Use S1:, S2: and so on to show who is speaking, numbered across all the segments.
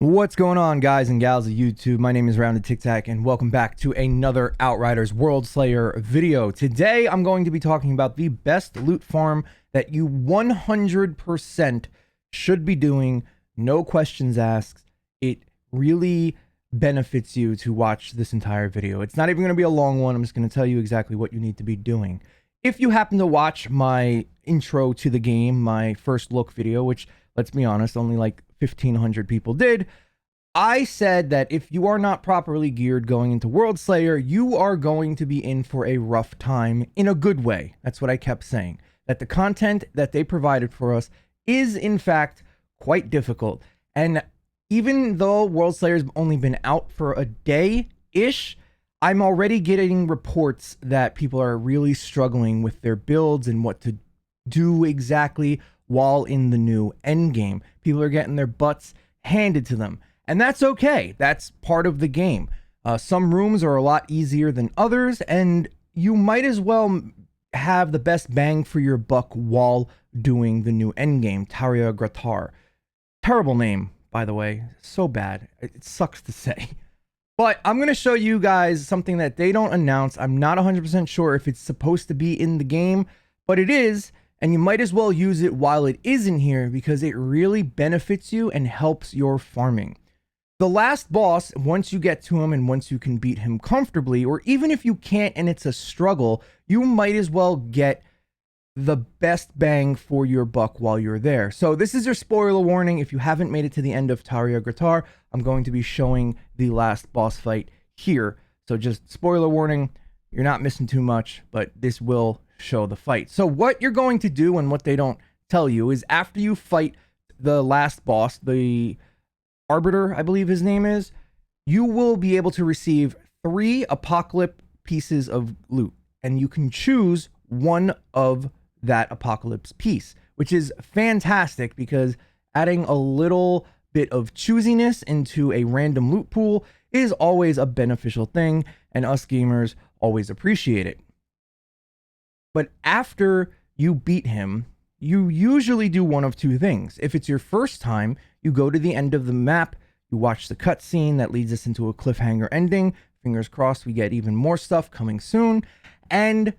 S1: What's going on, guys and gals of YouTube? My name is TikTak, and welcome back to another Outriders Worldslayer video. Today, I'm going to be talking about the best loot farm that you 100% should be doing. No questions asked. It really benefits you to watch this entire video. It's not even going to be a long one. I'm just going to tell you exactly what you need to be doing. If you happen to watch my intro to the game, my first look video, which, let's be honest, only like 1,500 people did, I said that if you are not properly geared going into Worldslayer, you are going to be in for a rough time in a good way. That's what I kept saying. That the content that they provided for us is, in fact, quite difficult. And even though Worldslayer's only been out for a day-ish, I'm already getting reports that people are really struggling with their builds and what to do exactly while in the new endgame. People are getting their butts handed to them, and that's okay. That's part of the game. Some rooms are a lot easier than others, and you might as well have the best bang for your buck while doing the new endgame. Tarya Gratar. Terrible name, by the way. So bad. It sucks to say. But I'm going to show you guys something that they don't announce. I'm not 100% sure if it's supposed to be in the game, but it is. And you might as well use it while it is in here because it really benefits you and helps your farming. The last boss, once you get to him and once you can beat him comfortably, or even if you can't and it's a struggle, you might as well get the best bang for your buck while you're there. So this is your spoiler warning. If you haven't made it to the end of Tarya Gratar, I'm going to be showing the last boss fight here. So just spoiler warning, you're not missing too much, but this will show the fight. So what you're going to do, and what they don't tell you, is after you fight the last boss, the Arbiter, I believe his name is, you will be able to receive 3 Apocalypse pieces of loot, and you can choose one of that Apocalypse piece, which is fantastic because adding a little bit of choosiness into a random loot pool is always a beneficial thing, and us gamers always appreciate it. But after you beat him, you usually do one of 2 things. If it's your first time, you go to the end of the map, you watch the cutscene that leads us into a cliffhanger ending. Fingers crossed we get even more stuff coming soon. And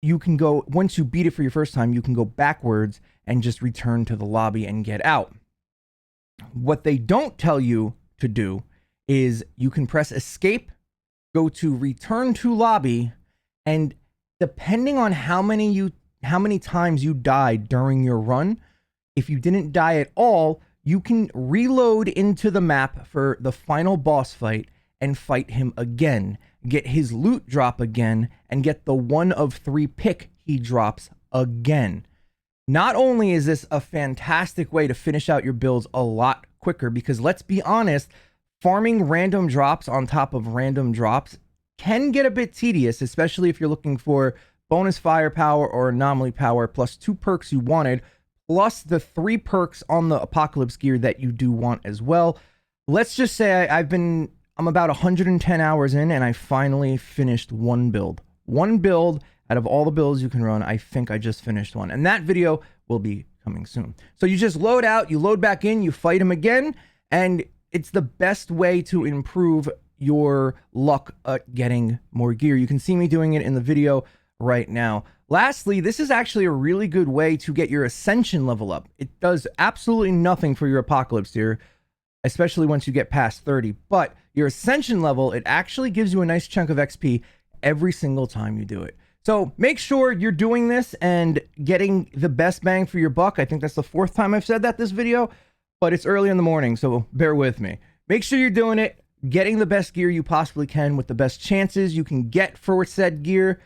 S1: you can go, once you beat it for your first time, you can go backwards and just return to the lobby and get out. What they don't tell you to do is you can press escape, go to return to lobby, and depending on how many times you died during your run, if you didn't die at all, you can reload into the map for the final boss fight and fight him again, get his loot drop again, and get the 1 of 3 pick he drops again. Not only is this a fantastic way to finish out your builds a lot quicker, because let's be honest, farming random drops on top of random drops can get a bit tedious, especially if you're looking for bonus firepower or anomaly power plus 2 perks you wanted, plus the 3 perks on the Apocalypse gear that you do want as well. Let's just say I'm about 110 hours in, and I finally finished one build. One build out of all the builds you can run. I think I just finished one, and that video will be coming soon. So you just load out, you load back in, you fight him again, and it's the best way to improve your luck at getting more gear. You can see me doing it in the video right now. Lastly, this is actually a really good way to get your ascension level up. It does absolutely nothing for your Apocalypse gear, especially once you get past 30, but your ascension level, it actually gives you a nice chunk of XP every single time you do it. So make sure you're doing this and getting the best bang for your buck. I think that's the 4th time I've said that this video, but it's early in the morning, so bear with me. Make sure you're doing it, getting the best gear you possibly can with the best chances you can get for said gear.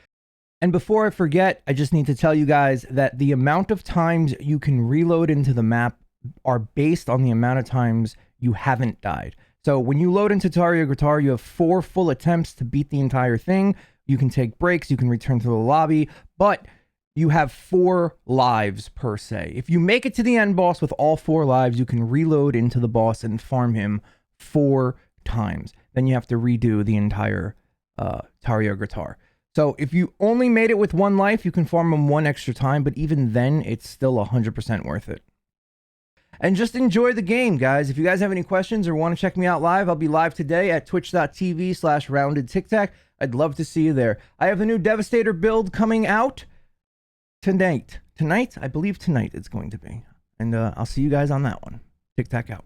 S1: And before I forget, I just need to tell you guys that the amount of times you can reload into the map are based on the amount of times you haven't died. So when you load into Tarya Gratar, you have 4 full attempts to beat the entire thing. You can take breaks, you can return to the lobby, but you have 4 lives per se. If you make it to the end boss with all 4 lives, you can reload into the boss and farm him 4 times. Then you have to redo the entire Tarya Gratar. So if you only made it with 1 life, you can farm him 1 extra time, but even then, it's still 100% worth it. and just enjoy the game, guys. If you guys have any questions or want to check me out live, I'll be live today at twitch.tv/roundedtiktak. I'd love to see you there. I have the new Devastator build coming out tonight. I believe tonight it's going to be. And I'll see you guys on that one. TikTak out.